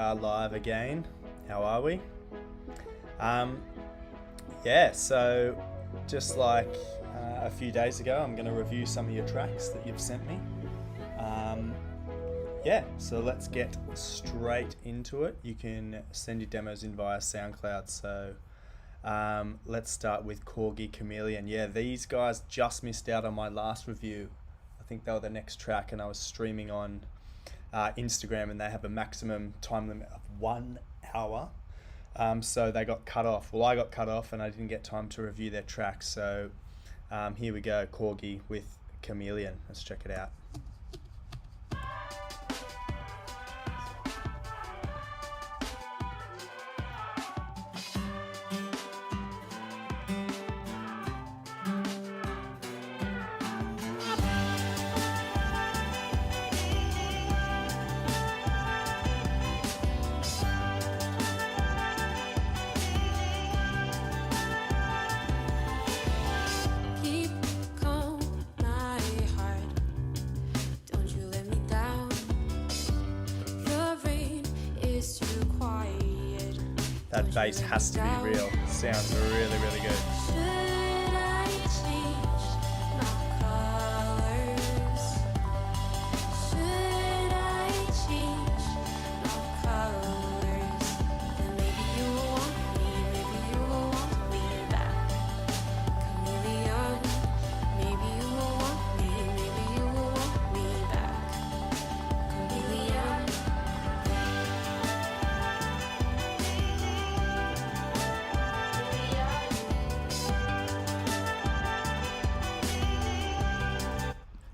Live again. How are we? Yeah, so just like a few days ago, I'm going to review some of your tracks that you've sent me. Yeah, so let's get straight into it. You can send your demos in via SoundCloud. So let's start with Corgi Chameleon. Yeah, these guys just missed out on my last review. I think they were the next track, and I was streaming on Instagram, and they have a maximum time limit of 1 hour. So they got cut off. Well, I got cut off and I didn't get time to review their track. So here we go, Corgi with Chameleon. Let's check it out. That bass has to be real. Sounds really, really good.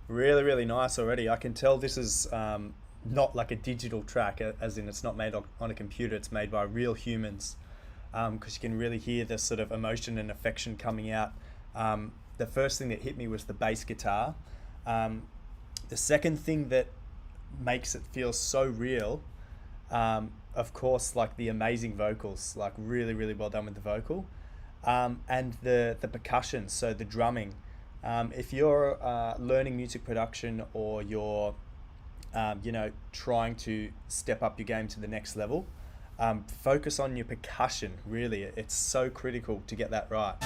Really, really nice already. I can tell this is not like a digital track, as in it's not made on a computer. It's made by real humans, because you can really hear the sort of emotion and affection coming out. The first thing that hit me was the bass guitar. The second thing that makes it feel so real, of course, like the amazing vocals, like really, really well done with the vocal, and the percussion, so the drumming. If you're learning music production, or you're trying to step up your game to the next level, focus on your percussion. Really, it's so critical to get that right.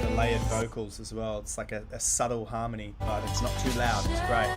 The layered vocals as well. It's like a subtle harmony, but it's not too loud. It's great.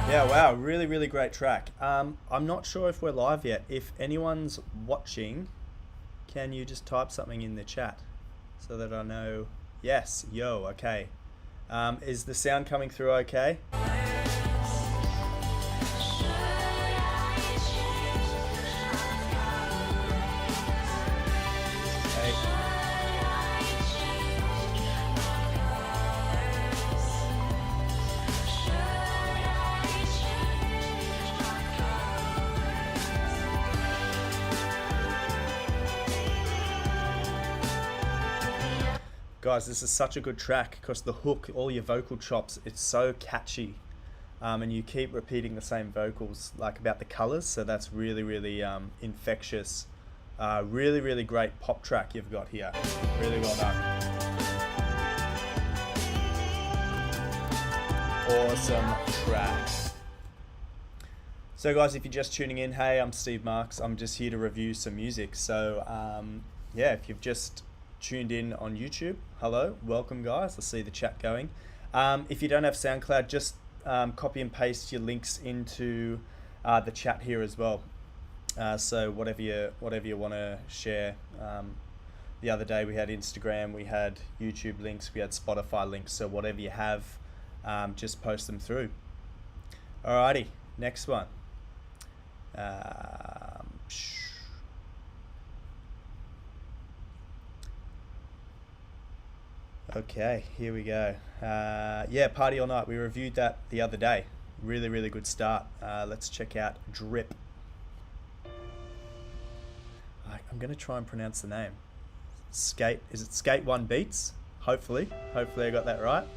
Yeah, wow, really, really great track. I'm not sure if we're live yet. If anyone's watching, can you just type something in the chat so that I know? Yes, yo, okay. Is the sound coming through okay? Guys, this is such a good track because the hook, all your vocal chops, it's so catchy. and you keep repeating the same vocals, like about the colors. So that's really, really infectious. Really, really great pop track you've got here. Really well done. Awesome track. So guys, if you're just tuning in, hey, I'm Steve Marks. I'm just here to review some music. So yeah, if you've just tuned in on YouTube, hello, welcome guys. I see the chat going. If you don't have SoundCloud, just copy and paste your links into the chat here as well. So whatever you want to share. The other day we had Instagram, we had YouTube links, we had Spotify links. So whatever you have, just post them through. Alrighty, next one. Okay, here we go. Yeah, Party All Night. We reviewed that the other day. Really, really good start. Let's check out Drip. I'm going to try and pronounce the name. Skate. Is it Skate One Beats? Hopefully I got that right.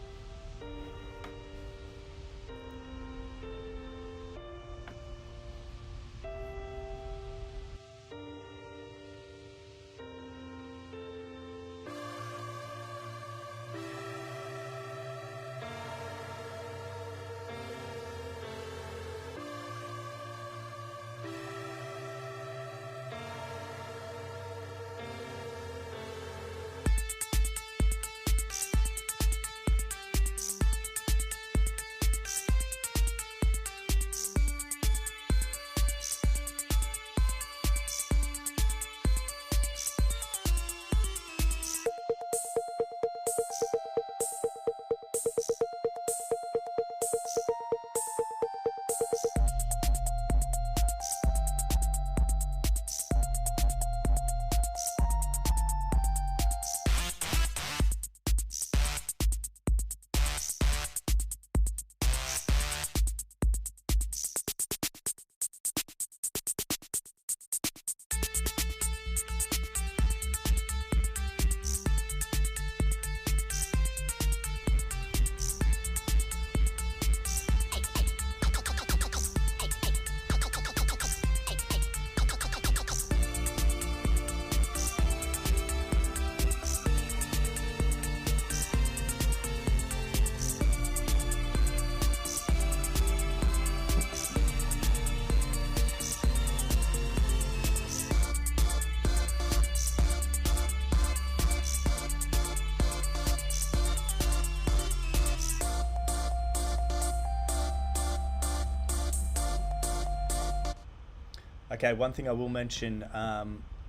Okay, one thing I will mention, I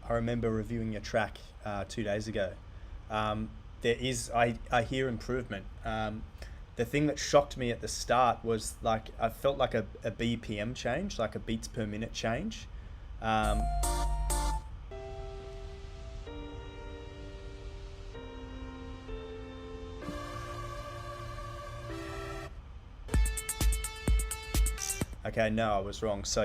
remember reviewing your track 2 days ago. I hear improvement. The thing that shocked me at the start was like, I felt like a BPM change, like a beats per minute change. Okay, no, I was wrong. So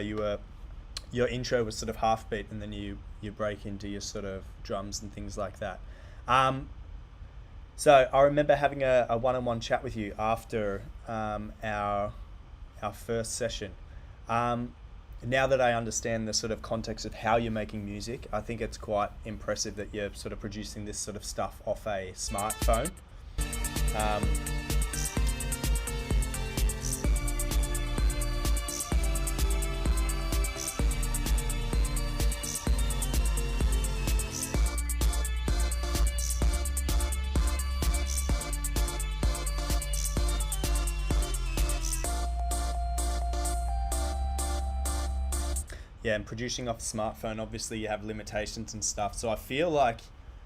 your intro was sort of half beat, and then you break into your sort of drums and things like that. So I remember having a one-on-one chat with you after our first session. Now that I understand the sort of context of how you're making music, I think it's quite impressive that you're sort of producing this sort of stuff off a smartphone. Yeah, and producing off a smartphone, obviously you have limitations and stuff. So I feel like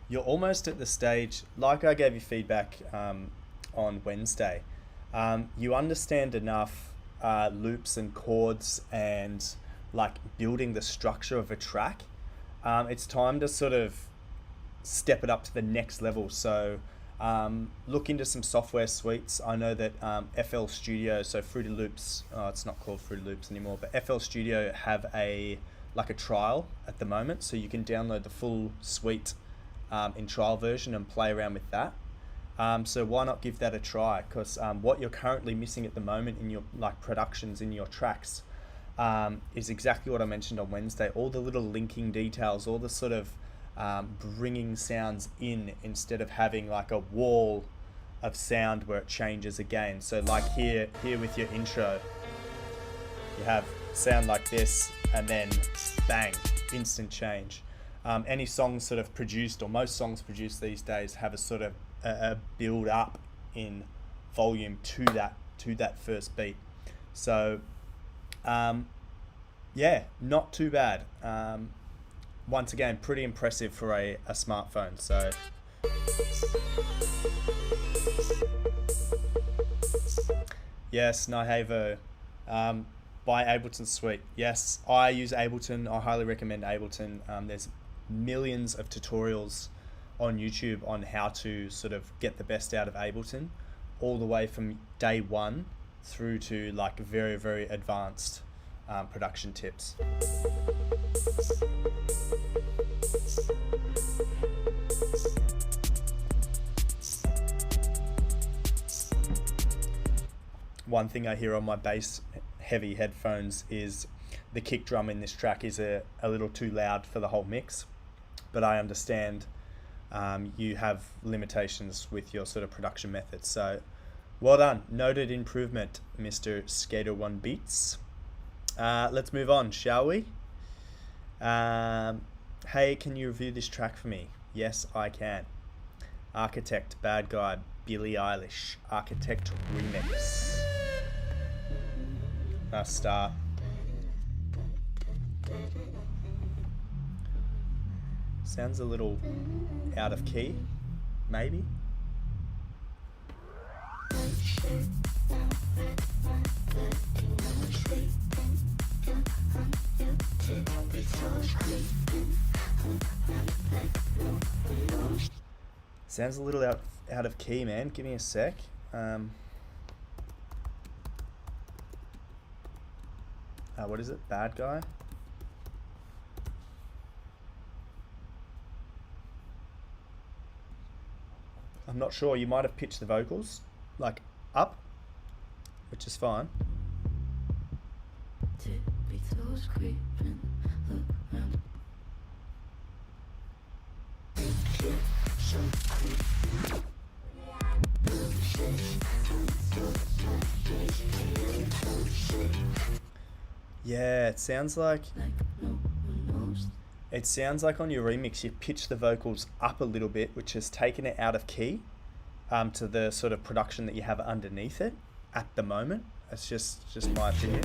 you're almost at the stage, like I gave you feedback on Wednesday. You understand enough loops and chords and like building the structure of a track. It's time to sort of step it up to the next level. So look into some software suites. I know that FL Studio, so Fruity Loops, it's not called Fruity Loops anymore, but FL Studio have a trial at the moment, so you can download the full suite in trial version and play around with that. So why not give that a try? Because what you're currently missing at the moment in your like productions in your tracks is exactly what I mentioned on Wednesday. All the little linking details, all the sort of bringing sounds in instead of having like a wall of sound where it changes again. So like here with your intro, you have sound like this and then bang, instant change. Any songs sort of produced, or most songs produced these days, have a sort of a build up in volume to that first beat. So yeah, not too bad. Once again, pretty impressive for a smartphone. So yes, Nihavo, by Ableton Suite. Yes, I use Ableton. I highly recommend Ableton. There's millions of tutorials on YouTube on how to sort of get the best out of Ableton, all the way from day one through to like very, very advanced production tips. One thing I hear on my bass heavy headphones is the kick drum in this track is a little too loud for the whole mix, but I understand you have limitations with your sort of production methods. So well done, noted improvement, Mr. Skater 1 Beats. Let's move on, shall we? Hey, can you review this track for me? Yes, I can. Architect, Bad Guy, Billie Eilish, Architect Remix. Start. Sounds a little out of key, maybe. Sounds a little out of key, man. Give me a sec. What is it? Bad Guy? I'm not sure. You might have pitched the vocals like up, which is fine. Yeah, it sounds like on your remix you pitch the vocals up a little bit, which has taken it out of key to the sort of production that you have underneath it at the moment. That's just my opinion.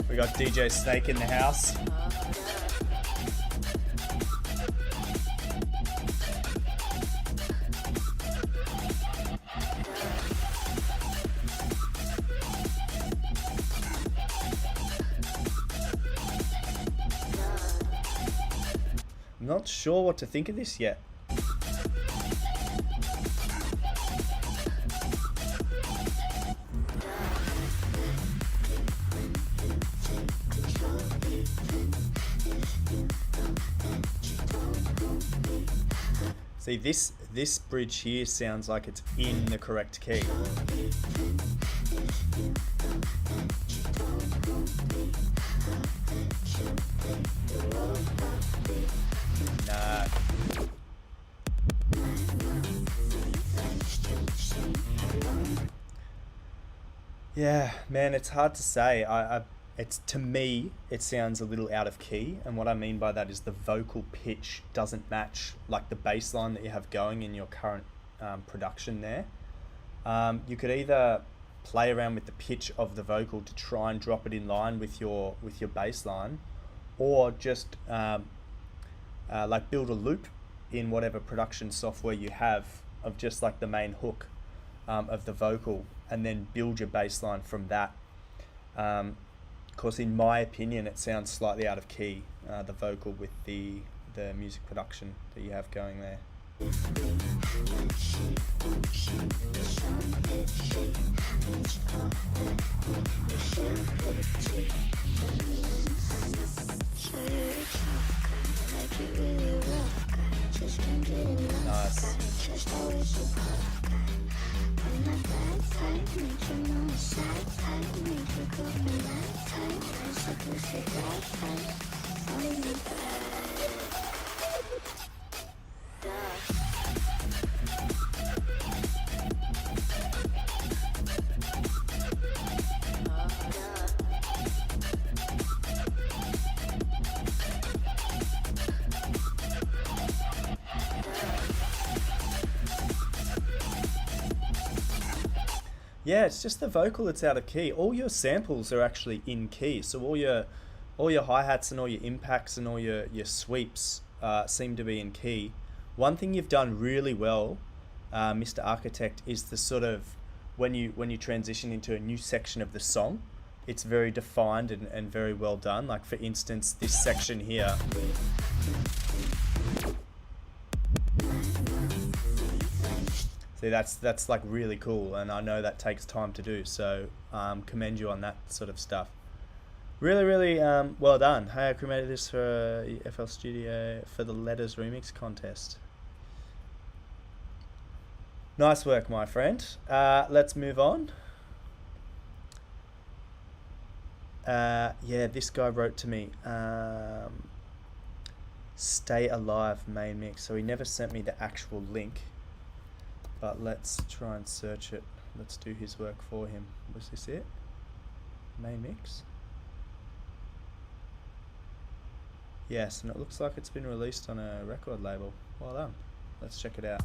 We got DJ Snake in the house. I'm not sure what to think of this yet. See, this bridge here sounds like it's in the correct key. Nah. Yeah, man, it's hard to say. It's, to me, it sounds a little out of key, and what I mean by that is the vocal pitch doesn't match like the bass line that you have going in your current production there. You could either play around with the pitch of the vocal to try and drop it in line with your bass line, or just like build a loop in whatever production software you have of just like the main hook of the vocal, and then build your bass line from that. Of course, in my opinion, it sounds slightly out of key, the vocal with the music production that you have going there. Nice. Yeah, it's just the vocal that's out of key. All your samples are actually in key. So all your hi-hats and all your impacts and all your sweeps seem to be in key. One thing you've done really well, Mr. Architect, is the sort of when you transition into a new section of the song, it's very defined and very well done. Like for instance, this section here. See, that's like really cool, and I know that takes time to do, so commend you on that sort of stuff. Really, really well done. Hey, I cremated this for FL Studio for the Letters Remix contest. Nice work, my friend. Let's move on. Yeah, this guy wrote to me. Stay Alive main mix. So he never sent me the actual link. But let's try and search it. Let's do his work for him. Was this it? Main mix? Yes, and it looks like it's been released on a record label. Well done. Let's check it out.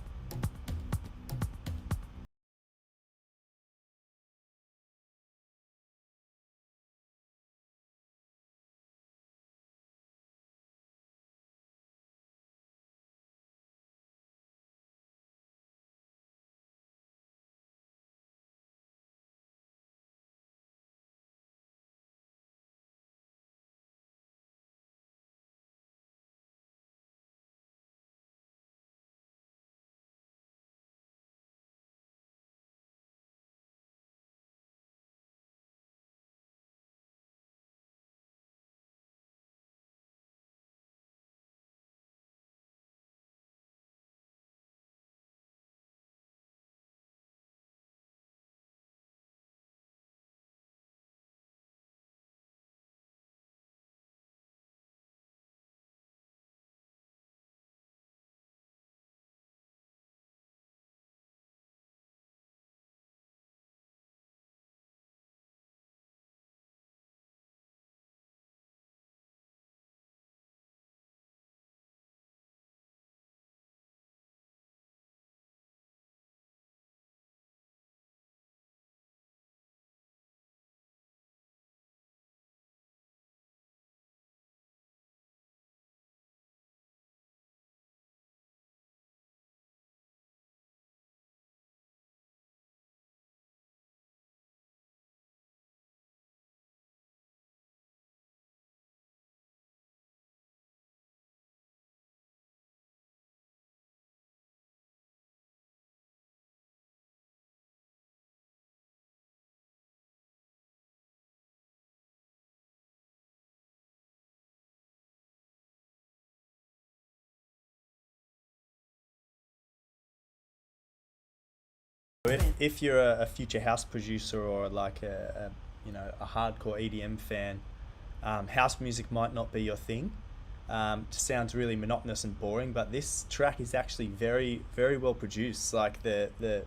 If you're a future house producer or like a hardcore EDM fan, house music might not be your thing. It sounds really monotonous and boring, but this track is actually very very well produced. Like the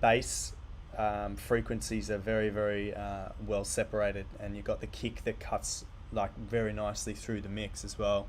bass frequencies are very very well separated, and you've got the kick that cuts like very nicely through the mix as well.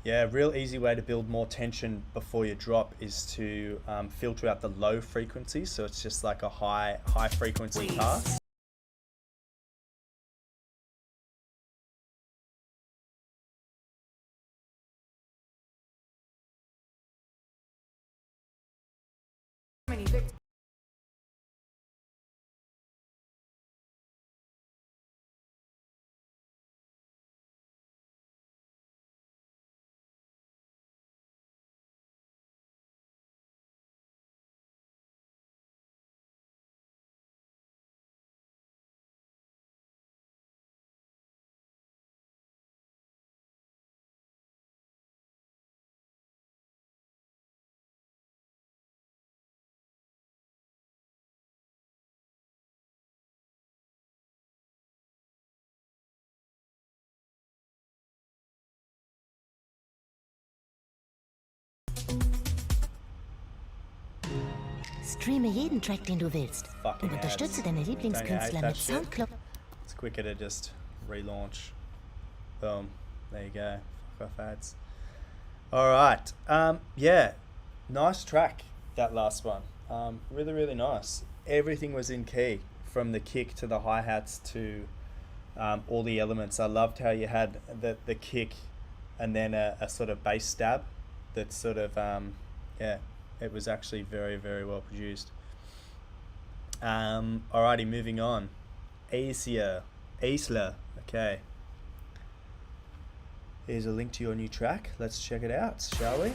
Yeah, real easy way to build more tension before you drop is to filter out the low frequencies. So it's just like a high frequency pass. Streame jeden Track, den du willst. Fucking Und unterstütze ads. deine Don't you hate Lieblingskünstler that mit shit? Soundcloud. It's quicker to just relaunch. Boom. There you go. Fuck off ads. All right. Yeah. Nice track, that last one. Really, really nice. Everything was in key, from the kick to the hi-hats to all the elements. I loved how you had the kick and then a sort of bass stab that sort of, yeah, it was actually very, very well produced. Alrighty, moving on. Asya. Asla. Okay. Here's a link to your new track. Let's check it out, shall we?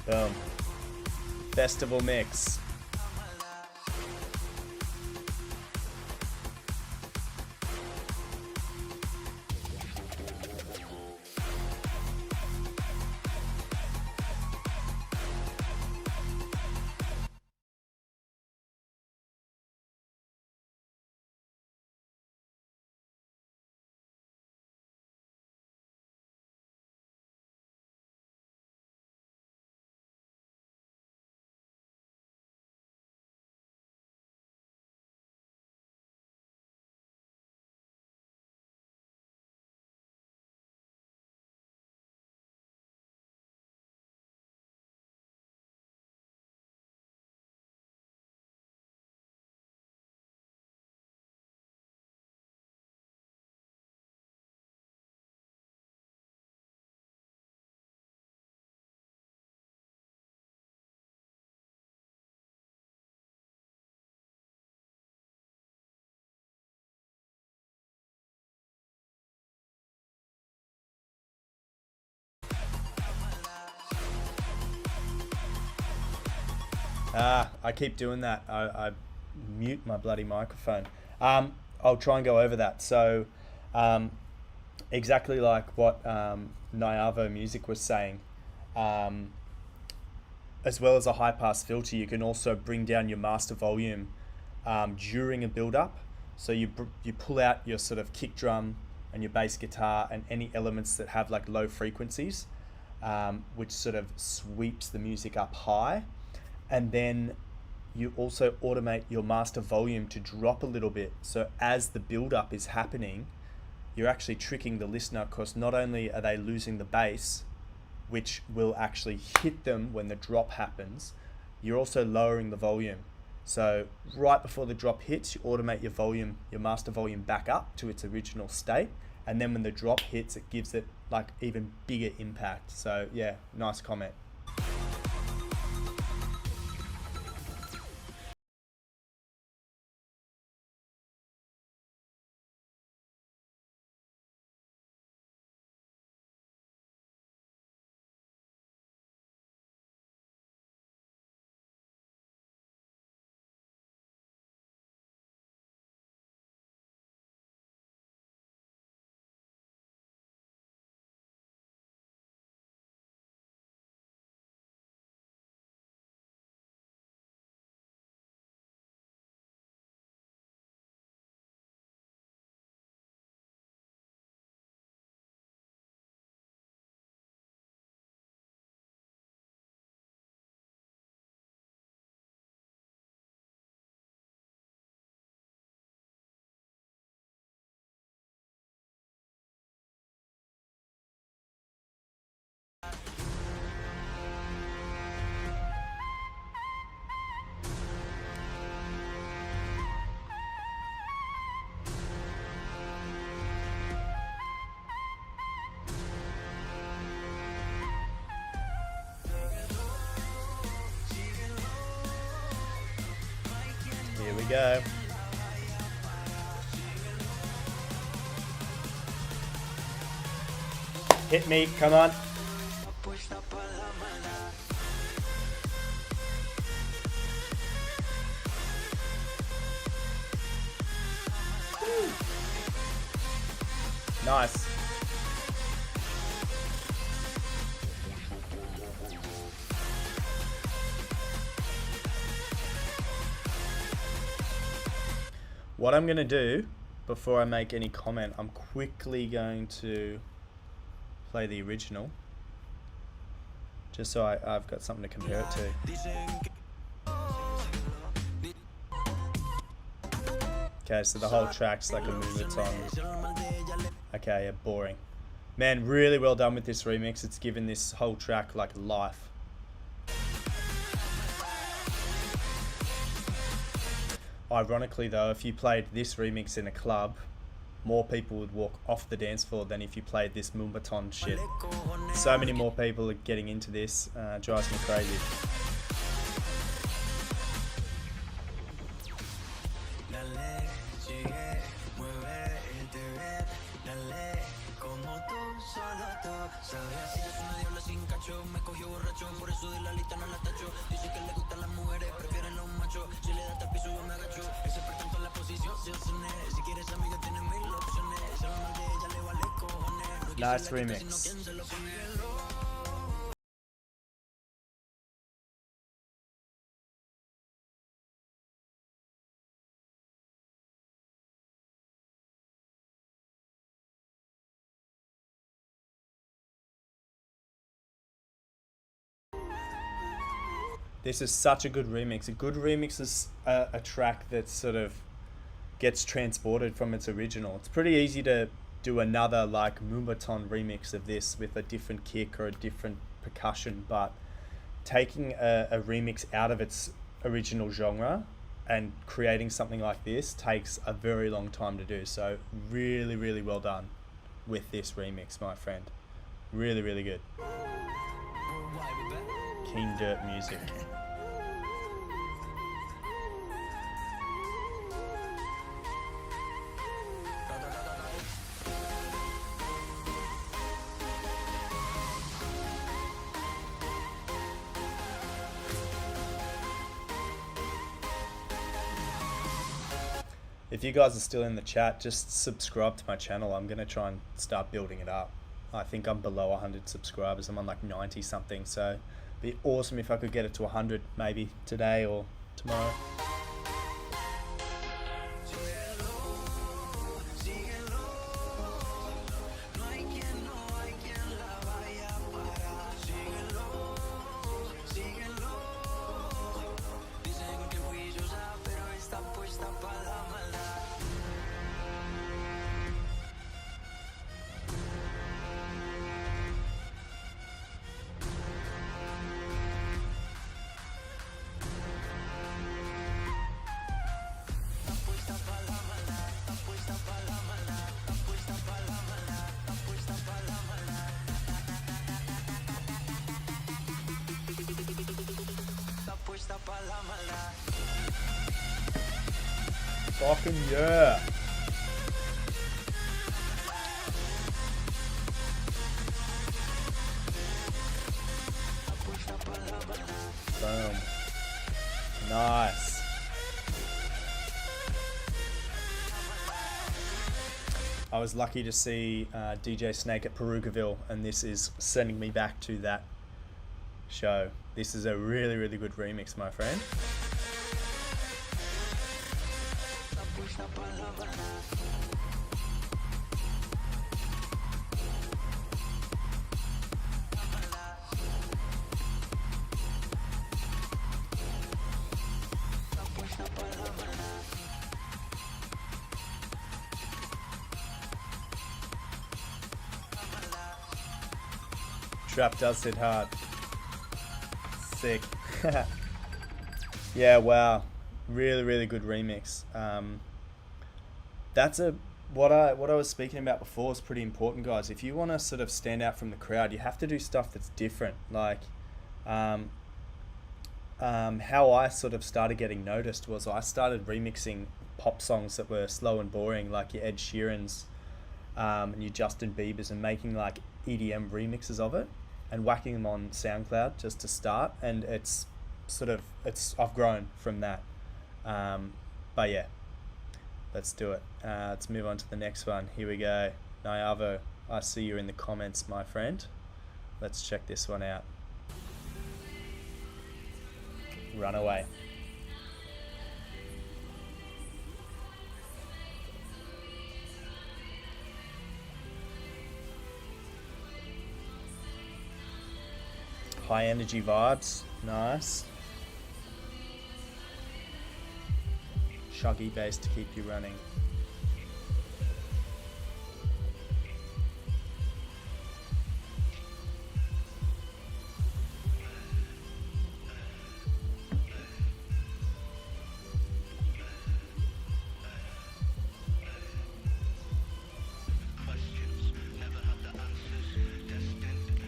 Boom. Festival mix. I keep doing that. I mute my bloody microphone. I'll try and go over that. So, exactly like what Nyavo Music was saying, um, as well as a high pass filter, you can also bring down your master volume during a build up. So you pull out your sort of kick drum and your bass guitar and any elements that have like low frequencies, which sort of sweeps the music up high. And then you also automate your master volume to drop a little bit. So as the build up is happening, you're actually tricking the listener, because not only are they losing the bass, which will actually hit them when the drop happens, you're also lowering the volume. So right before the drop hits, you automate your volume, your master volume back up to its original state. And then when the drop hits, it gives it like even bigger impact. So yeah, nice comment. we go. Hit me, come on. Nice. What I'm going to do before I make any comment, I'm quickly going to play the original just so I've got something to compare it to. Okay, so the whole track's like a moombahton. Okay, yeah, boring. Man, really well done with this remix. It's given this whole track like life. Ironically though, if you played this remix in a club, more people would walk off the dance floor than if you played this moombahton shit. So many more people are getting into this, drives me crazy. Nice remix. This is such a good remix. A good remix is a track that sort of gets transported from its original. It's pretty easy to do another like moombahton remix of this with a different kick or a different percussion, but taking a remix out of its original genre and creating something like this takes a very long time to do. So really, really well done with this remix, my friend. Really, really good. King Dirt music. If you guys are still in the chat, just subscribe to my channel. I'm going to try and start building it up. I think I'm below 100 subscribers. I'm on like 90 something. So it'd be awesome if I could get it to 100 maybe today or tomorrow. Fucking yeah. Boom. Nice. I was lucky to see DJ Snake at Perugaville, and this is sending me back to that show. This is a really, really good remix, my friend. Trap does hit hard. Sick. Yeah, wow. Really, really good remix. That's what I was speaking about before is pretty important, guys. If you want to sort of stand out from the crowd, you have to do stuff that's different. Like, how I sort of started getting noticed was I started remixing pop songs that were slow and boring, like your Ed Sheerans, and your Justin Biebers, and making like EDM remixes of it and whacking them on SoundCloud just to start. And I've grown from that. But yeah, let's do it. Let's move on to the next one. Here we go. Nyavo, I see you in the comments, my friend. Let's check this one out. Runaway. High energy vibes, nice. Shuggy bass to keep you running.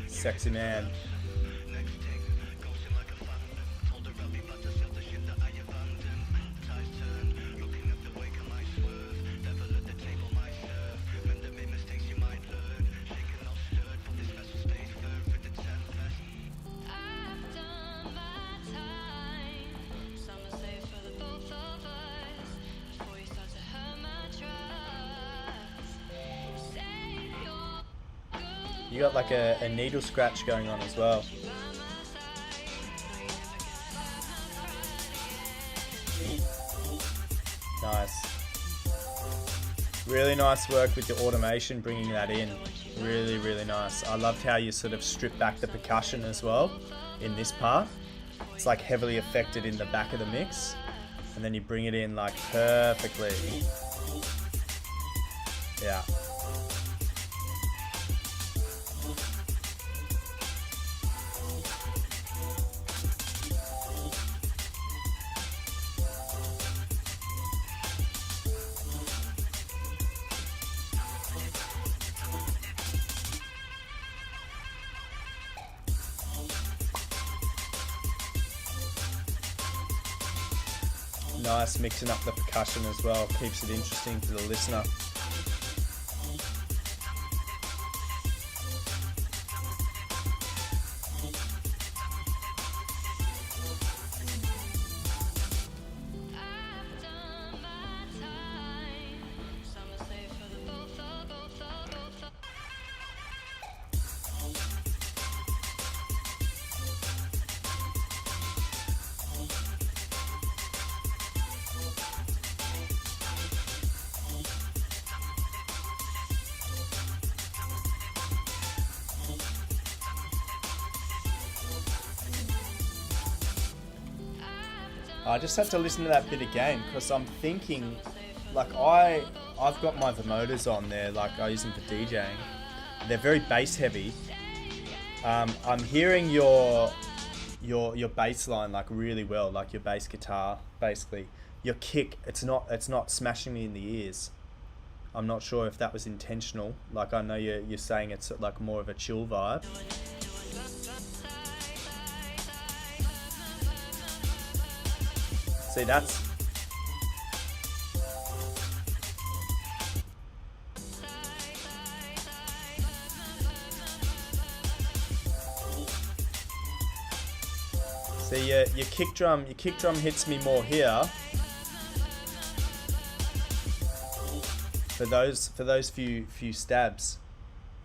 Sexy man. You got like a needle scratch going on as well. Nice. Really nice work with the automation, bringing that in. Really, really nice. I loved how you sort of strip back the percussion as well in this part. It's like heavily affected in the back of the mix, and then you bring it in like perfectly. Yeah. Nice, mixing up the percussion as well, keeps it interesting to the listener. I just have to listen to that bit again because I'm thinking, like I've got my Vermodas on there, like I use them for DJing. They're very bass heavy. I'm hearing your bass line like really well, like your bass guitar, basically. Your kick, it's not smashing me in the ears. I'm not sure if that was intentional. Like I know you're saying it's like more of a chill vibe. See, that's... See, your kick drum hits me more here. For those few stabs,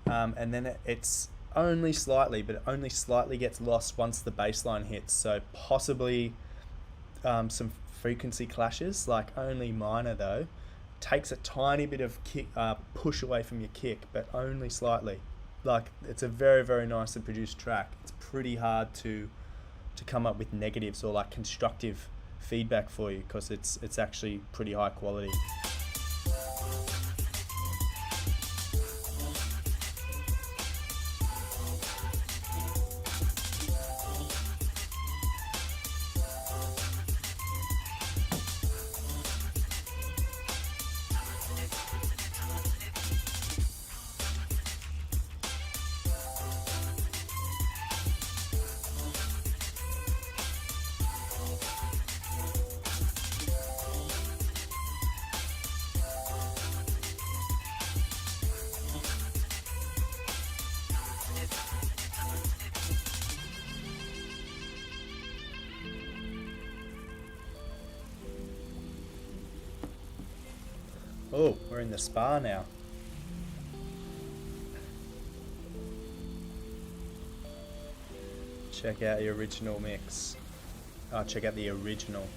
and then it's only slightly, but it only slightly gets lost once the bass line hits. So possibly some frequency clashes, like only minor though. Takes a tiny bit of kick push away from your kick, but only slightly. Like it's a very, very nicely produced track. It's pretty hard to come up with negatives or like constructive feedback for you because it's actually pretty high quality. Oh, we're in the spa now. Check out the original mix. Oh, check out the original.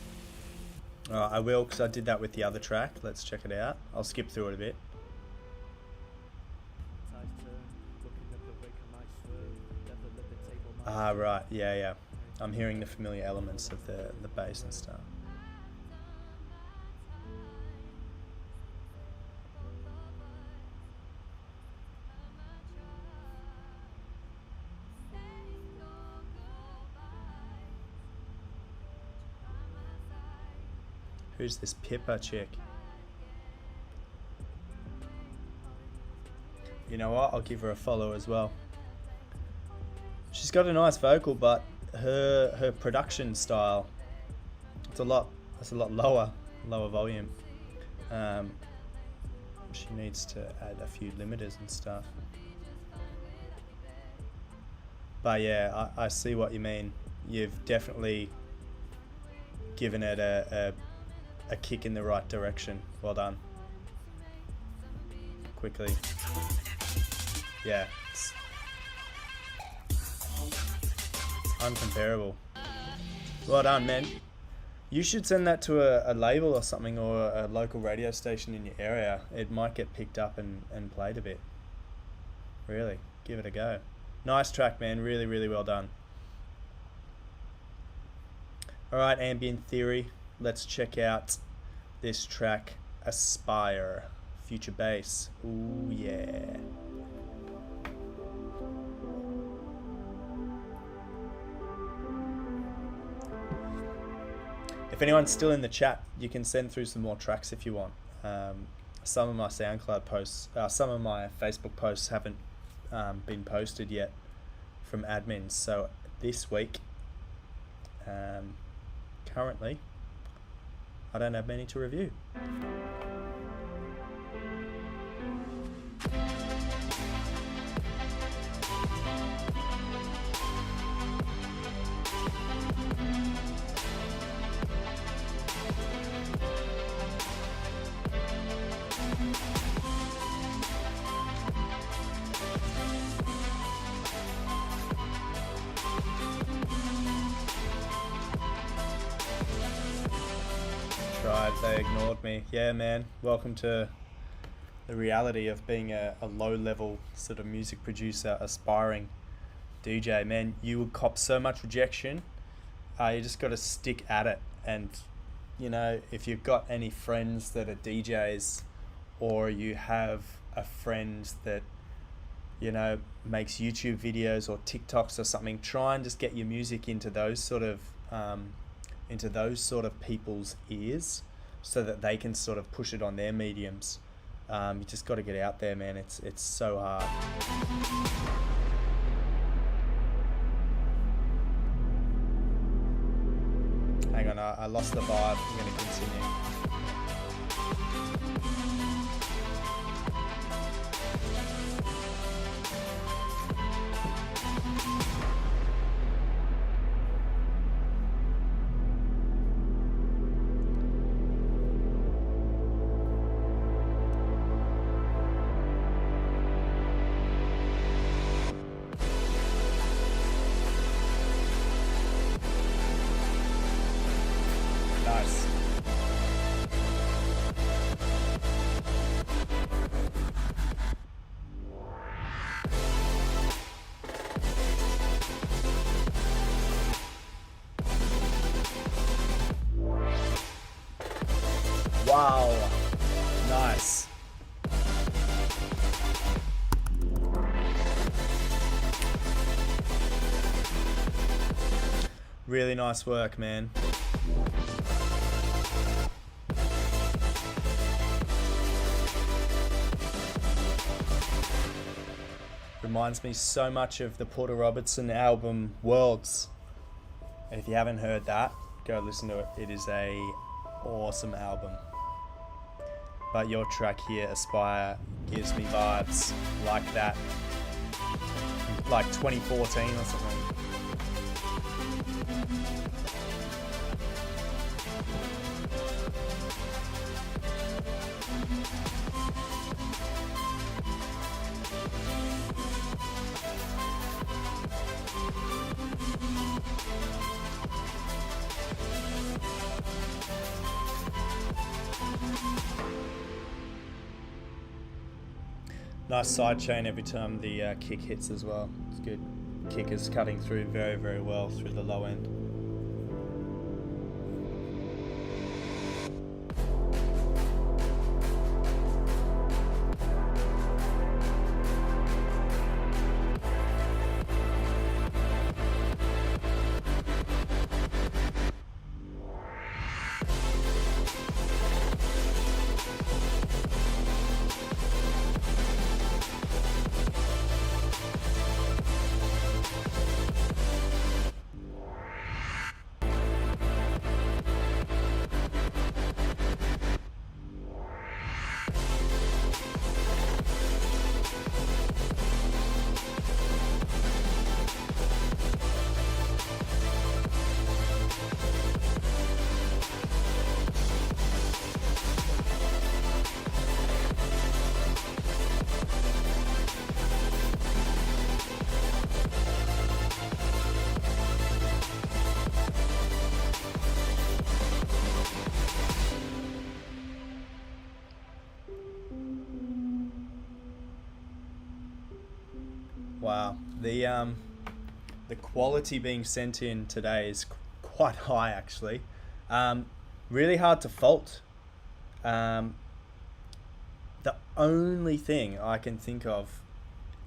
I will, because I did that with the other track. Let's check it out. I'll skip through it a bit. Ah, right. Yeah. I'm hearing the familiar elements of the bass and stuff. Who's this Pippa chick? You know what? I'll give her a follow as well. She's got a nice vocal, but her production style, it's a lot lower volume. She needs to add a few limiters and stuff. But yeah, I see what you mean. You've definitely given it a kick in the right direction. Well done. Quickly. Yeah. It's uncomparable. Well done, man. You should send that to a label or something, or a local radio station in your area. It might get picked up and played a bit. Really, give it a go. Nice track, man. Really, really well done. Alright, Ambient Theory. Let's check out this track, Aspire, Future Bass. Ooh, yeah. If anyone's still in the chat, you can send through some more tracks if you want. Some of my SoundCloud posts, some of my Facebook posts haven't been posted yet from admins. So this week, currently, I don't have many to review. They ignored me. Yeah, man. Welcome to the reality of being a low-level sort of music producer, aspiring DJ. Man, you will cop so much rejection. You just got to stick at it. And, you know, if you've got any friends that are DJs, or you have a friend that, you know, makes YouTube videos or TikToks or something, try and just get your music into those sort of people's ears, so that they can sort of push it on their mediums. You just got to get out there, man. It's so hard. Hang on, I lost the vibe. I'm going to continue. Wow, nice. Really nice work, man. Reminds me so much of the Porter Robertson album Worlds. And if you haven't heard that, go listen to it. It is a awesome album. But your track here, Aspire, gives me vibes like that, like 2014 or something. Nice side chain every time the kick hits as well. It's good. Kick is cutting through very, very well through the low end. Wow, the quality being sent in today is quite high actually. Really hard to fault. The only thing I can think of,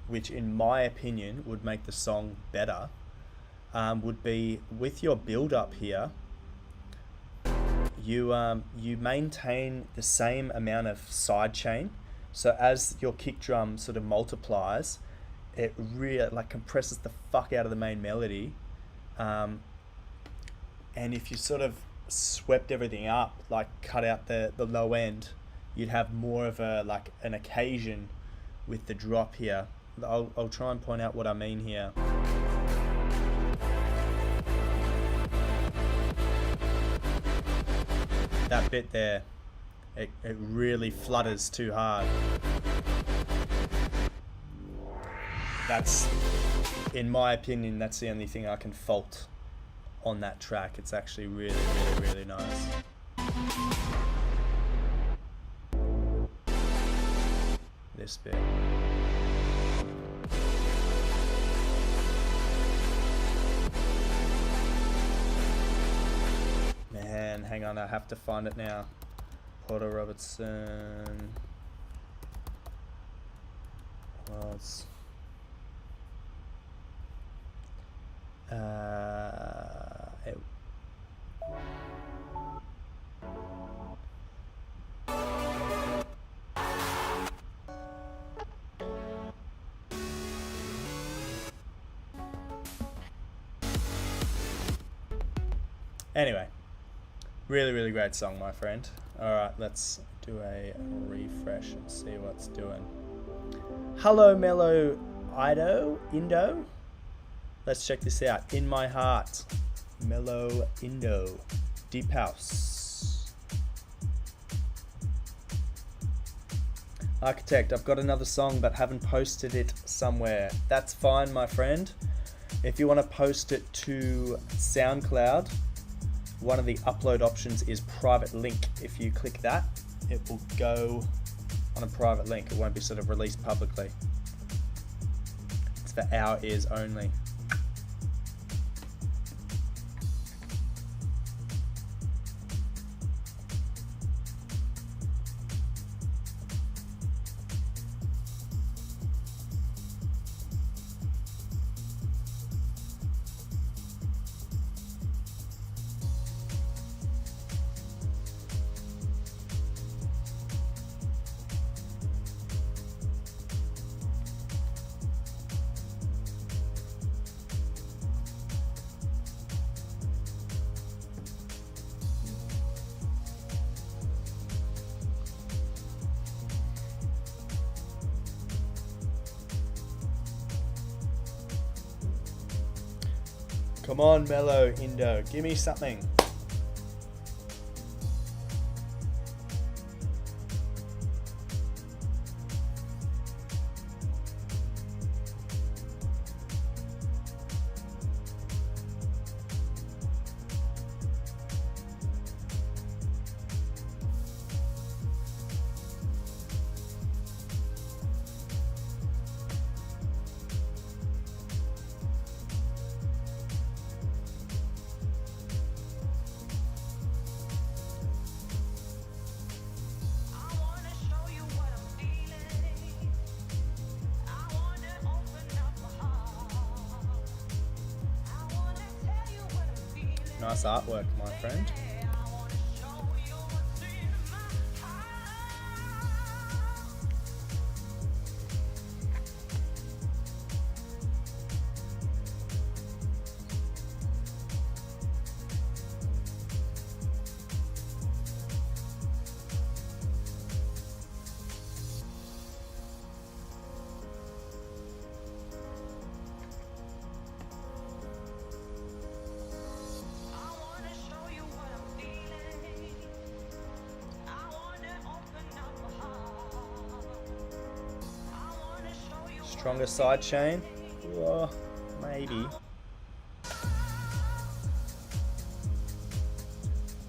which in my opinion would make the song better, would be with your build up here. You maintain the same amount of side chain, so as your kick drum sort of multiplies, it really like compresses the fuck out of the main melody, and if you sort of swept everything up, like cut out the low end, you'd have more of a like an occasion with the drop here. I'll try and point out what I mean here. That bit there, it really flutters too hard. That's, in my opinion, that's the only thing I can fault on that track. It's actually really, really, really nice. This bit. Man, hang on, I have to find it now. Porter Robertson. Well, it's... Anyway, really, really great song, my friend. Alright, let's do a refresh and see what's doing. Hello, Mellow In Dough. Let's check this out. In My Heart, Mellow In Dough, Deep House. Architect, I've got another song but haven't posted it somewhere. That's fine, my friend. If you want to post it to SoundCloud, one of the upload options is private link. If you click that, it will go on a private link. It won't be sort of released publicly. It's for our ears only. Come on, Mellow In Dough, give me something. Nice artwork, my friend. Stronger side chain? Oh, maybe.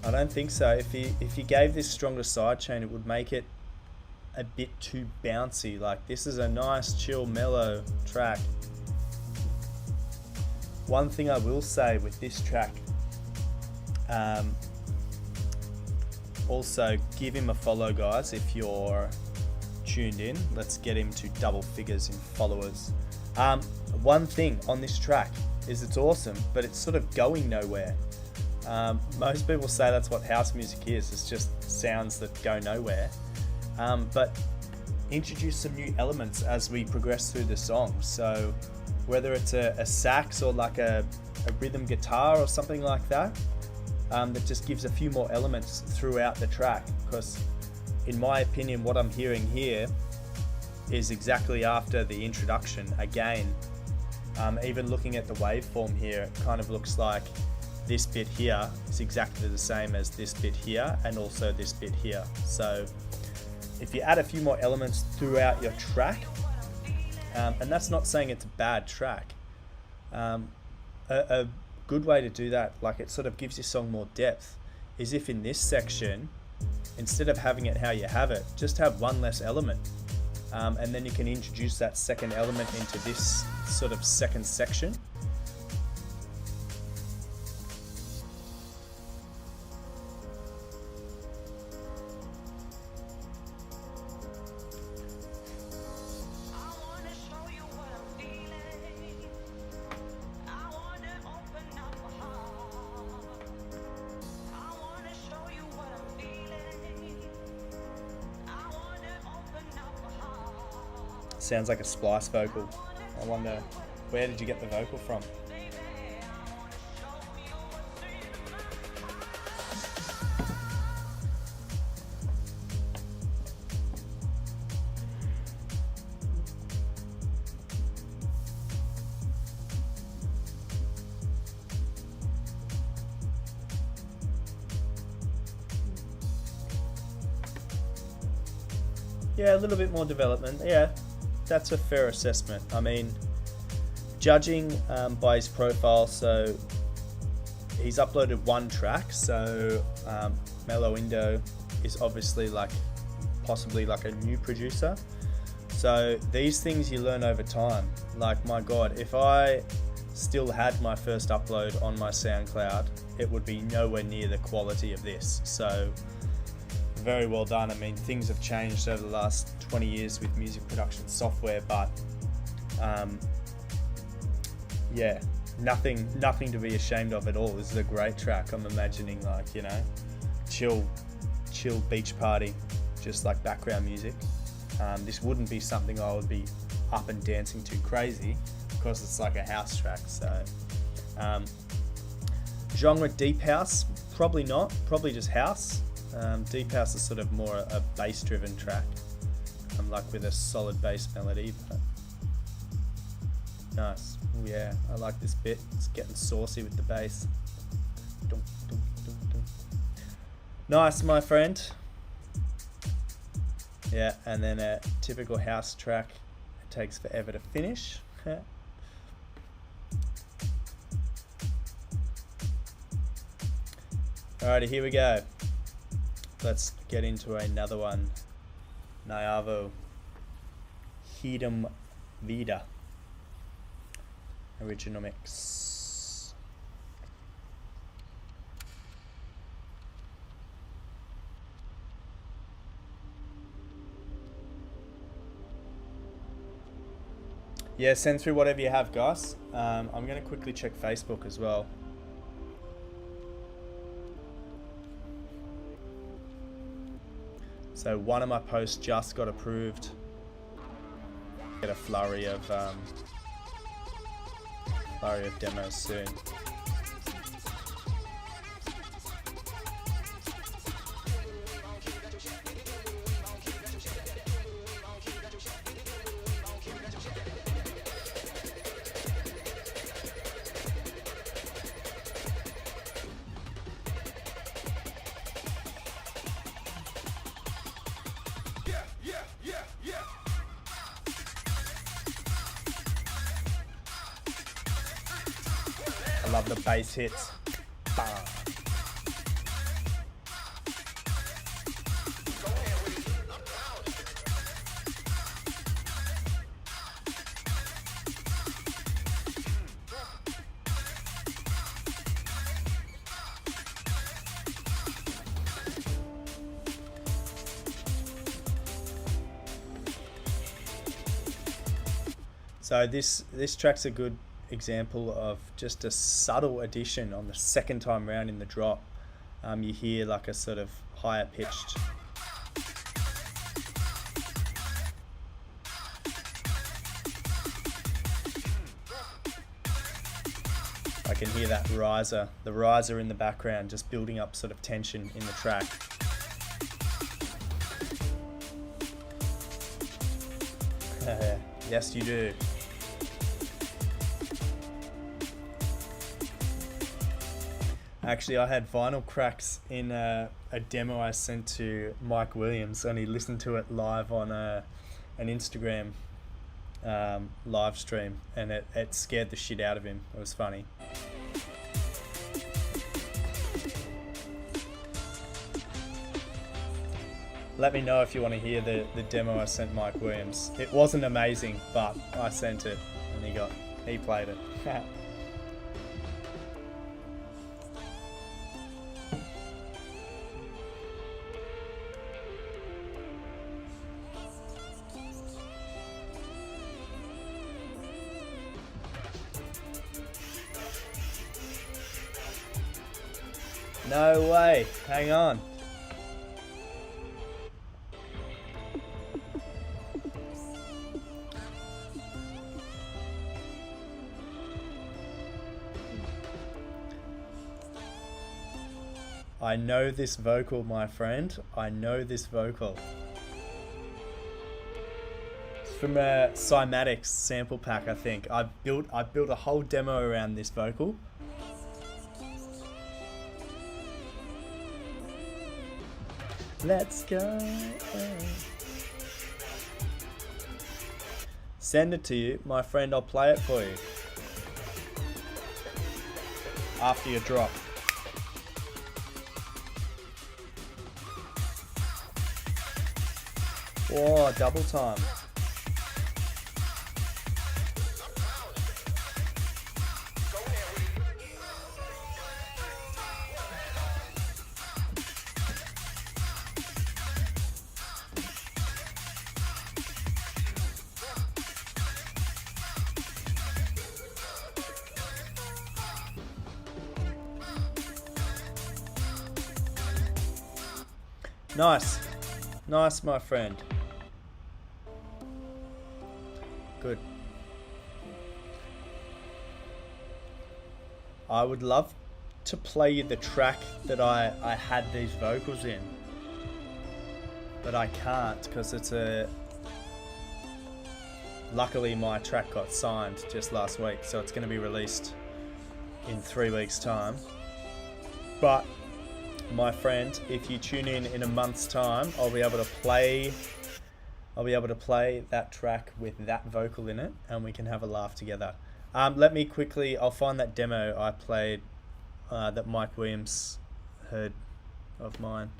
I don't think so. If you gave this stronger side chain, it would make it a bit too bouncy. Like, this is a nice, chill, mellow track. One thing I will say with this track, also give him a follow, guys, if you're tuned in. Let's get him to double figures in followers. One thing on this track is it's awesome, but it's sort of going nowhere. Most people say that's what house music is. It's just sounds that go nowhere. But introduce some new elements as we progress through the song. So whether it's a sax or like a rhythm guitar or something like that, that just gives a few more elements throughout the track, because in my opinion, what I'm hearing here is exactly after the introduction. Again, even looking at the waveform here, it kind of looks like this bit here is exactly the same as this bit here, and also this bit here. So if you add a few more elements throughout your track, and that's not saying it's a bad track, a good way to do that, like it sort of gives your song more depth, is if in this section, instead of having it how you have it, just have one less element, and then you can introduce that second element into this sort of second section. Sounds like a splice vocal. I wonder, where did you get the vocal from? Yeah, a little bit more development. Yeah, that's a fair assessment. I mean, judging by his profile, so he's uploaded one track, so Mellow In Dough is obviously like possibly like a new producer. So these things you learn over time. Like, my God, if I still had my first upload on my SoundCloud, it would be nowhere near the quality of this. So very well done. I mean, things have changed over the last 20 years with music production software, but yeah, nothing to be ashamed of at all. This is a great track. I'm imagining, like, you know, chill beach party, just like background music. This wouldn't be something I would be up and dancing to crazy, because it's like a house track. So genre deep house, probably not, probably just house. Deep house is sort of more a bass driven track, like with a solid bass melody, but nice. Ooh, yeah, I like this bit. It's getting saucy with the bass. Dum, dum, dum, dum. Nice, my friend. Yeah, and then a typical house track. It takes forever to finish. Alrighty, here we go. Let's get into another one. Nyavo. Hitam Leader. Original mix. Yeah, send through whatever you have, guys. I'm going to quickly check Facebook as well. So one of my posts just got approved. Get a flurry of demos soon. I love the bass hits. Bam. So this track's a good example of just a subtle addition on the second time round in the drop. You hear like a sort of higher pitched I can hear that riser, the riser in the background, just building up sort of tension in the track. Yes, you do. Actually, I had vinyl cracks in a demo I sent to Mike Williams, and he listened to it live on an Instagram live stream, and it scared the shit out of him. It was funny. Let me know if you want to hear the demo I sent Mike Williams. It wasn't amazing, but I sent it, and he played it. No way, hang on. I know this vocal, my friend. I know this vocal. It's from a Cymatics sample pack, I think. I built a whole demo around this vocal. Let's go. Send it to you, my friend. I'll play it for you after your drop. Oh, double time. Nice. Nice, my friend. Good. I would love to play you the track that I had these vocals in, but I can't because it's luckily my track got signed just last week, so it's going to be released in 3 weeks time. But my friend, if you tune in a month's time, I'll be able to play that track with that vocal in it, and we can have a laugh together. Let me quickly, I'll find that demo I played that Mike Williams heard of mine.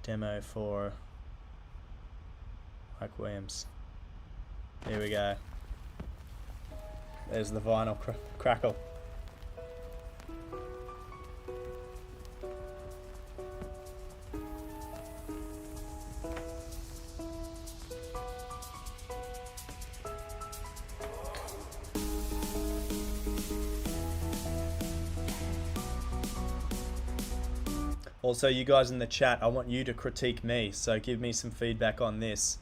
Demo for Mike Williams. Here we go. There's the vinyl crackle. Also, you guys in the chat, I want you to critique me, so give me some feedback on this.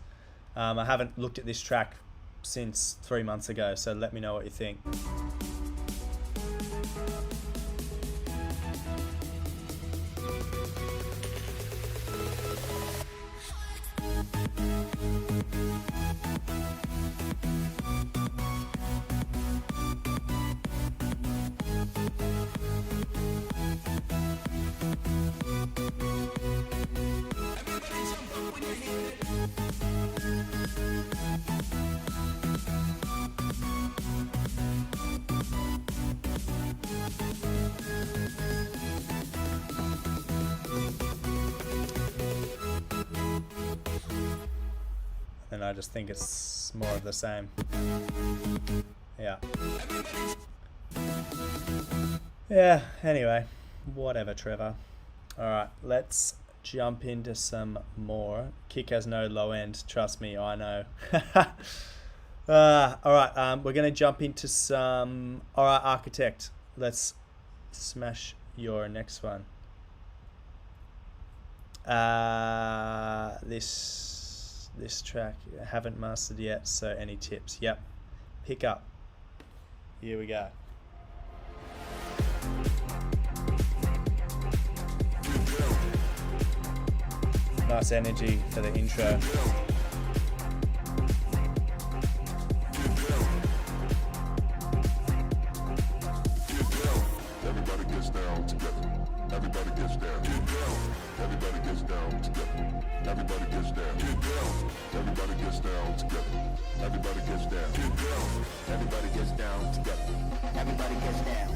I haven't looked at this track since 3 months ago, so let me know what you think. And I just think it's more of the same. Yeah. Yeah, anyway, whatever, Trevor. Alright, let's jump into some more. Kick has no low end, trust me, I know. Alright, we're going to jump into some... Alright, Architect, let's smash your next one. This track I haven't mastered yet, so any tips? Yep. Pick up. Here we go. Nice energy for the intro. Everybody gets down together. Everybody gets down. Everybody gets down together. Everybody gets down. Everybody gets down together. Everybody gets down. Everybody gets down together. Everybody gets down.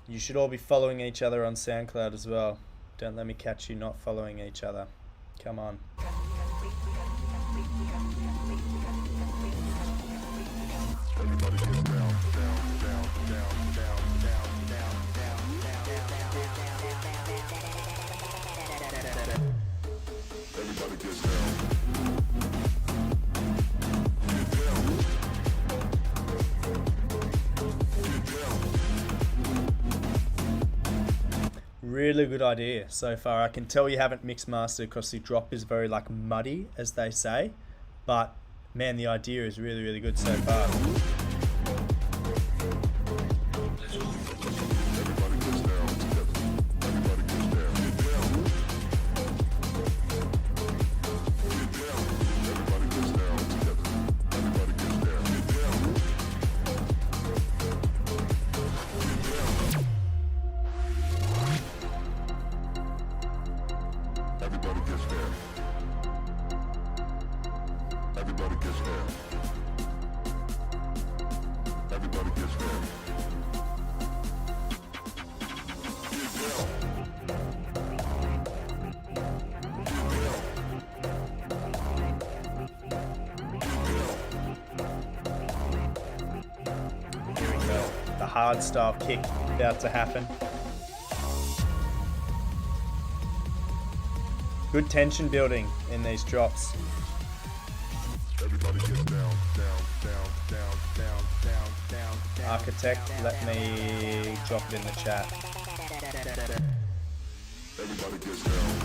You should all be following each other on SoundCloud as well. Don't let me catch you not following each other. Come on. Everybody gets down, down, down, down, down, down, down, down, down. Everybody gets down. Really good idea so far. I can tell you haven't mixed mastered because the drop is very like muddy, as they say. But man, the idea is really, really good so far. Everybody gets down together. Everybody gets down. Everybody gets down together. Everybody gets down. Everybody gets down. Everybody gets down. Everybody gets down. Here we go. The hard style kick about to happen. Good tension building in these drops. Everybody gets down, down, down, down, down, down, down, down. Architect, let me drop it in the chat. Everybody gets down.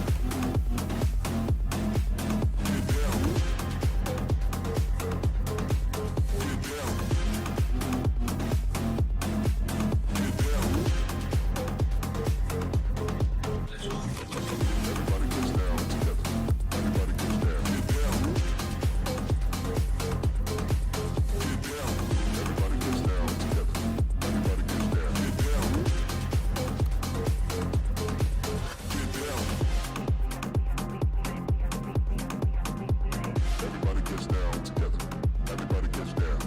Everybody gets down together. Everybody gets down. Everybody gets down together. Everybody gets down. Everybody gets down together. Everybody gets down.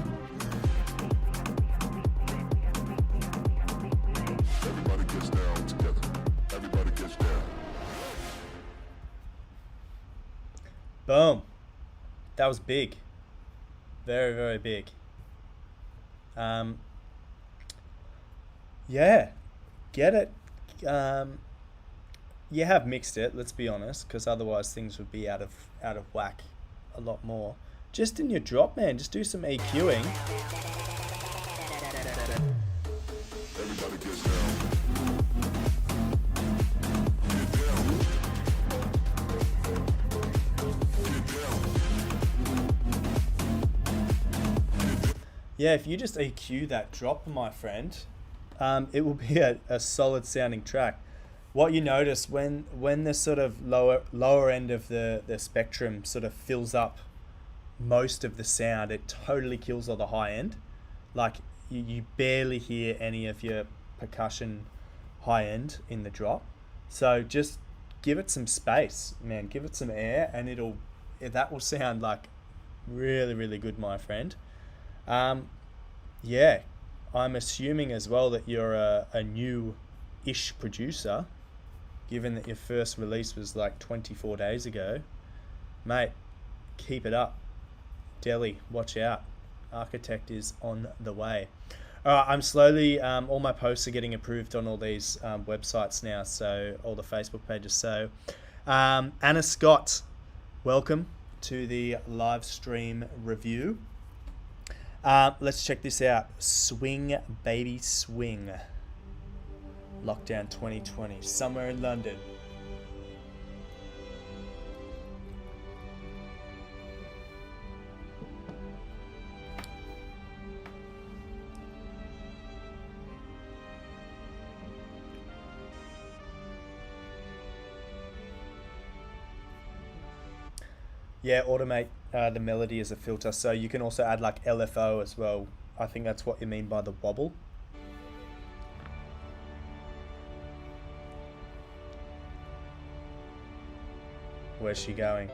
Everybody gets down together. Everybody gets down. Boom. That was big. Very, very big. Yeah. Get it. You have mixed it, let's be honest, because otherwise things would be out of whack a lot more. Just in your drop, man, just do some EQing. Everybody gets down. Yeah, if you just EQ that drop, my friend, it will be a solid sounding track. What you notice when the sort of lower end of the spectrum sort of fills up most of the sound, it totally kills all the high end. Like you barely hear any of your percussion high end in the drop. So just give it some space, man. Give it some air, and that will sound like really, really good, my friend. Yeah, I'm assuming as well that you're a new-ish producer, given that your first release was like 24 days ago. Mate, keep it up. Delhi, watch out. Architect is on the way. Alright, I'm slowly, all my posts are getting approved on all these websites now, so all the Facebook pages. So, Anna Scott, welcome to the live stream review. Let's check this out. Swing, baby, swing. Lockdown 2020, somewhere in London. Yeah, automate the melody as a filter. So you can also add like LFO as well. I think that's what you mean by the wobble. Where's she going?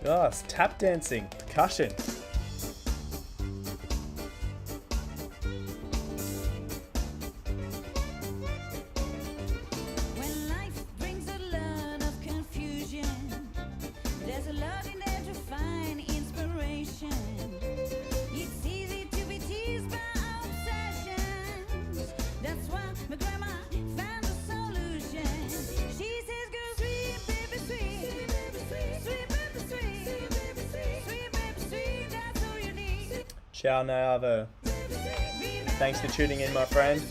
Oh, it's tap dancing, percussion. Ciao, Nayavo. Thanks for tuning in, my friend.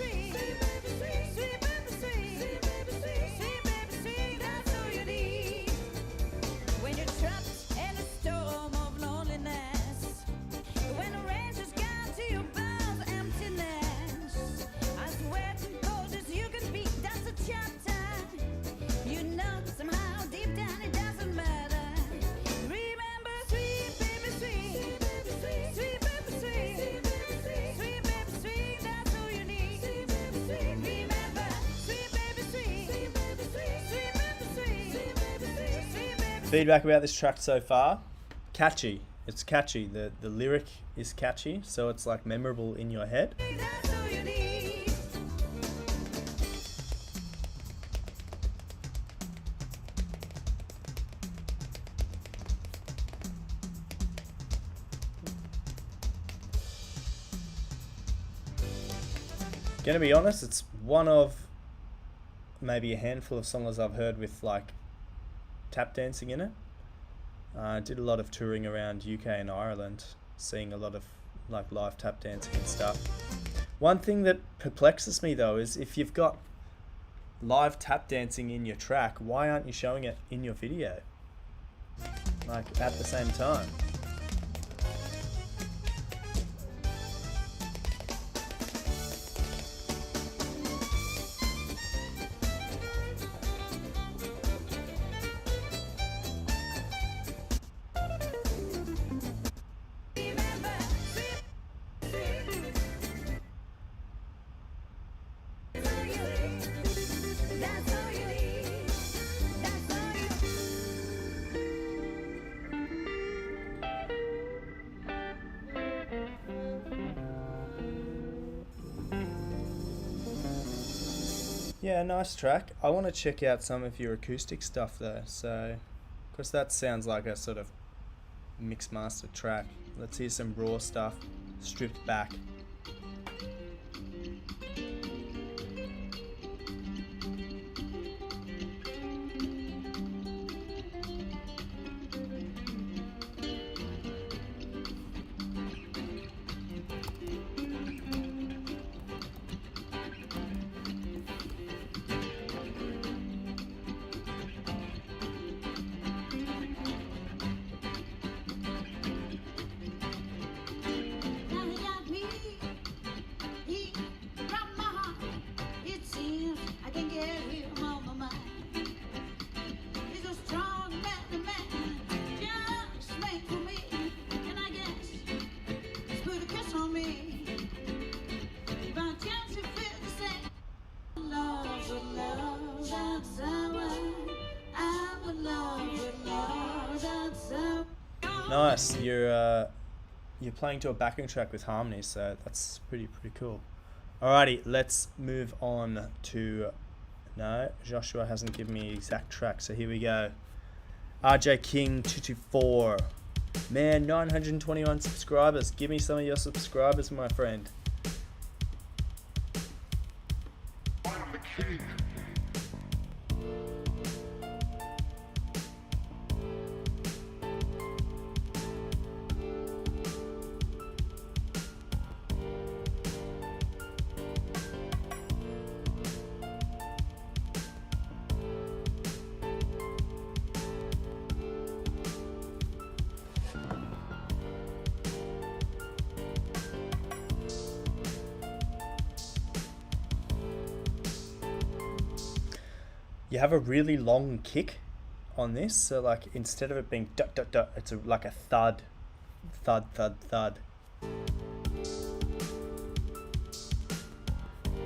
Feedback about this track so far? Catchy. It's catchy. The lyric is catchy, so it's like memorable in your head. Gonna be honest, it's one of maybe a handful of songs I've heard with like tap dancing in it. I did a lot of touring around UK and Ireland, seeing a lot of like live tap dancing and stuff. One thing that perplexes me though is if you've got live tap dancing in your track, why aren't you showing it in your video? Like at the same time. Yeah, nice track. I want to check out some of your acoustic stuff though, so because that sounds like a sort of mix master track. Let's hear some raw stuff, stripped back. Nice. You're playing to a backing track with harmony, so that's pretty cool. Alrighty, let's move on to. No, Joshua hasn't given me exact track, so here we go. RJ King 224. Man, 921 subscribers. Give me some of your subscribers, my friend. I'm the king. You have a really long kick on this, so like instead of it being dut dut dut, it's like a thud, thud thud thud, and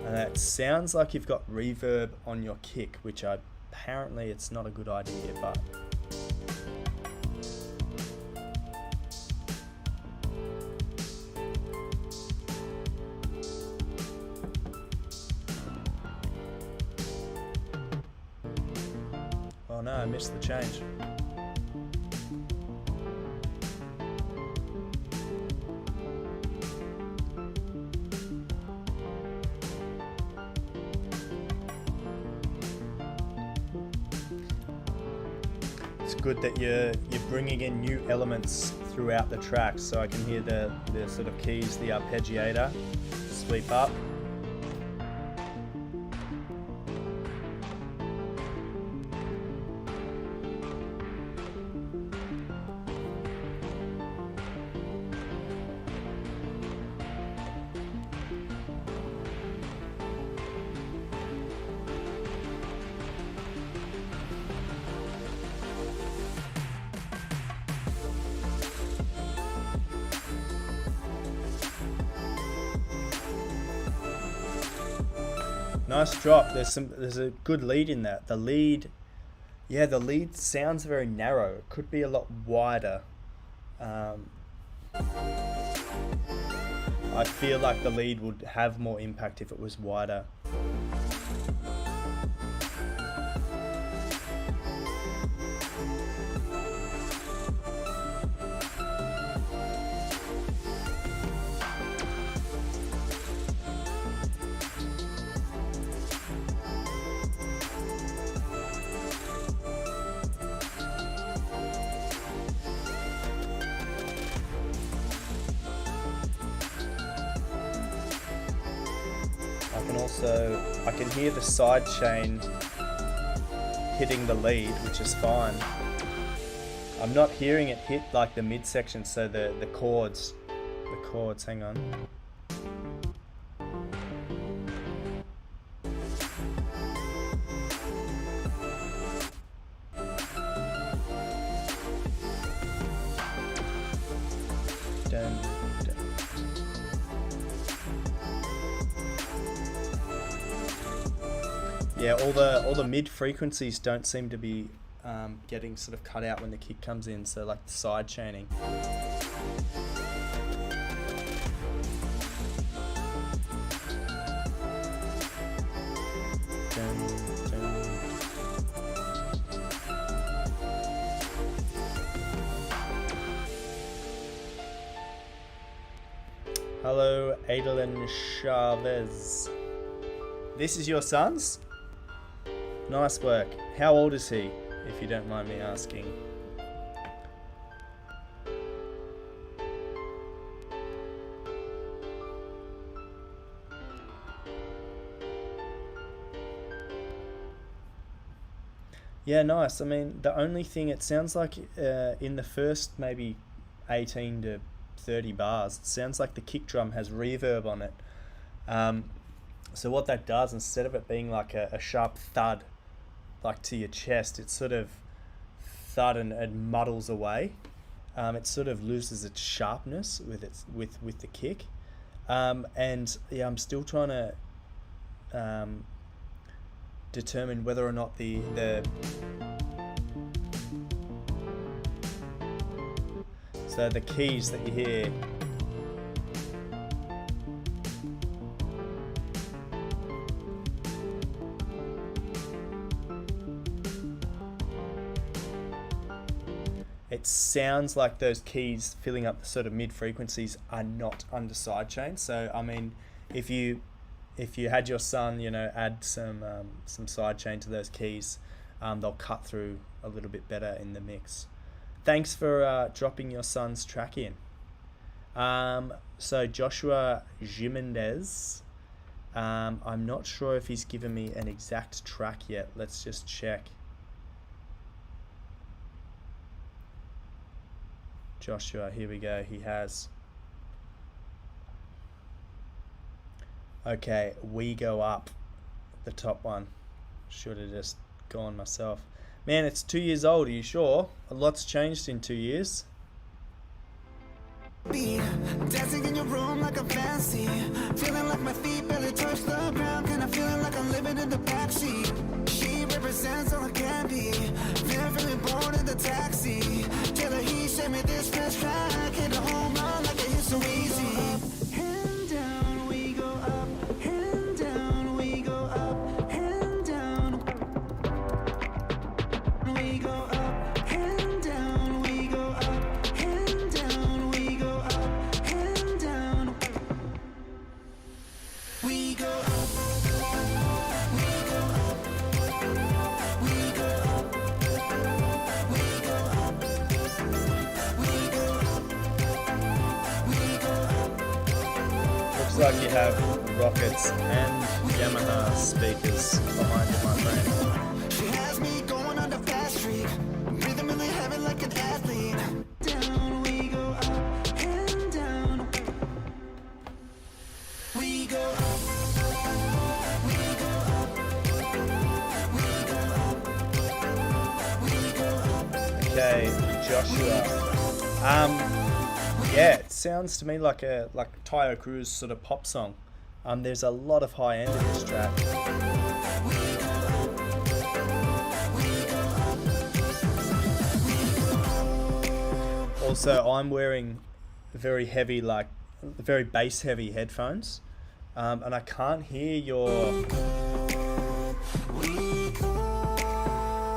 that sounds like you've got reverb on your kick, which apparently it's not a good idea, but. Oh no, I missed the change. It's good that you're bringing in new elements throughout the track, so I can hear the sort of keys, the arpeggiator, sweep up. Nice drop. There's a good lead in that. The lead sounds very narrow. It could be a lot wider. I feel like the lead would have more impact if it was wider. I can hear the side chain hitting the lead, which is fine. I'm not hearing it hit like the midsection, so the chords, hang on. Dun, dun. Yeah, all the mid frequencies don't seem to be getting sort of cut out when the kick comes in, so like the side chaining. Dun, dun. Hello, Adeline Chavez. This is your son's? Nice work. How old is he, if you don't mind me asking? Yeah, nice. I mean, the only thing, it sounds like in the first maybe 18 to 30 bars, it sounds like the kick drum has reverb on it. So what that does, instead of it being like a sharp thud, like to your chest, it sort of thud and muddles away. It sort of loses its sharpness with the kick. And yeah, I'm still trying to determine whether or not So the keys that you hear, it sounds like those keys filling up the sort of mid frequencies are not under sidechain. So I mean, if you had your son, you know, add some sidechain to those keys, they'll cut through a little bit better in the mix. Thanks for dropping your son's track in. So Joshua Jimenez, I'm not sure if he's given me an exact track yet. Let's just check. Joshua, here we go. He has. Okay, We Go Up, the top one. Should have just gone myself. Man, it's 2 years old. Are you sure? A lot's changed in 2 years. Dancing in your room like a fancy, feeling like my feet barely touch the ground, kinda feeling like I'm living in the backseat. She represents all I can be, feeling born in the taxi. Tell her he sent me this fresh track, hit a home run like it hit so easy. Hand down, we go up, hand down, we go up, hand down, we go up, hand down, we go up, hand down, we go up, hand down, we go up, we go up, we go up, we go up, we go up, we go up. Looks like you have Rockets and Yamaha speakers behind you, my friend. She has me going on the fast streak, breathing really heavy like an athlete. Down we go up, hand down. We go up, we go up, we go up, we go up. Okay, Joshua. Yeah, it sounds to me like Tayo Cruz sort of pop song. There's a lot of high end in this track. Also, I'm wearing very heavy, like very bass heavy headphones, and I can't hear your.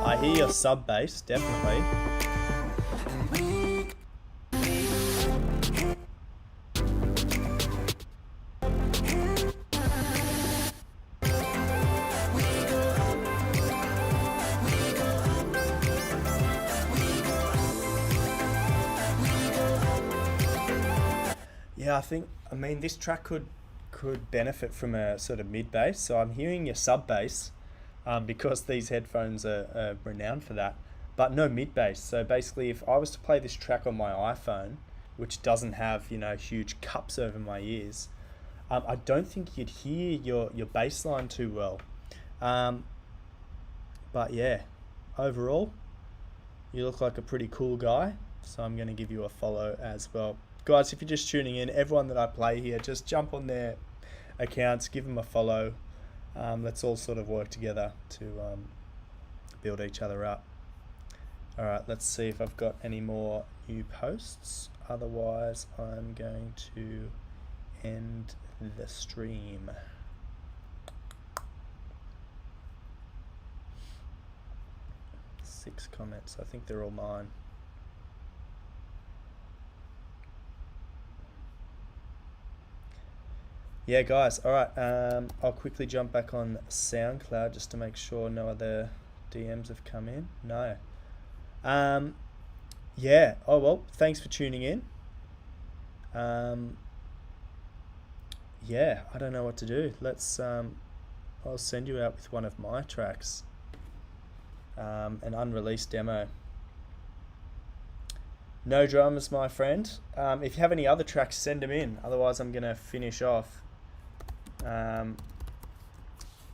I hear your sub bass definitely. Yeah, I mean this track could benefit from a sort of mid bass. So I'm hearing your sub bass, because these headphones are renowned for that, but no mid bass. So basically, if I was to play this track on my iPhone, which doesn't have, you know, huge cups over my ears, I don't think you'd hear your bass line too well. But yeah, overall, you look like a pretty cool guy. So I'm going to give you a follow as well. Guys, if you're just tuning in, everyone that I play here, just jump on their accounts, give them a follow. Let's all sort of work together to build each other up. All right, let's see if I've got any more new posts. Otherwise, I'm going to end the stream. Six comments. I think they're all mine. Yeah, guys. All right. I'll quickly jump back on SoundCloud just to make sure no other DMs have come in. No. Yeah. Oh well. Thanks for tuning in. Yeah. I don't know what to do. Let's. I'll send you out with one of my tracks. An unreleased demo. No drums, my friend. If you have any other tracks, send them in. Otherwise, I'm gonna finish off.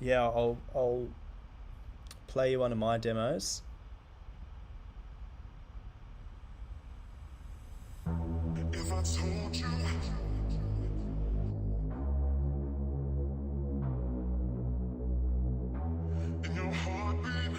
Yeah, I'll play you one of my demos. If I told you in your heartbeat,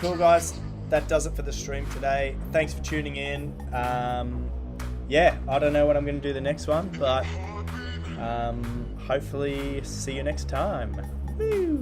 Cool, guys. That does it for the stream today. Thanks for tuning in. Yeah, I don't know what I'm going to do the next one, but hopefully see you next time. Woo!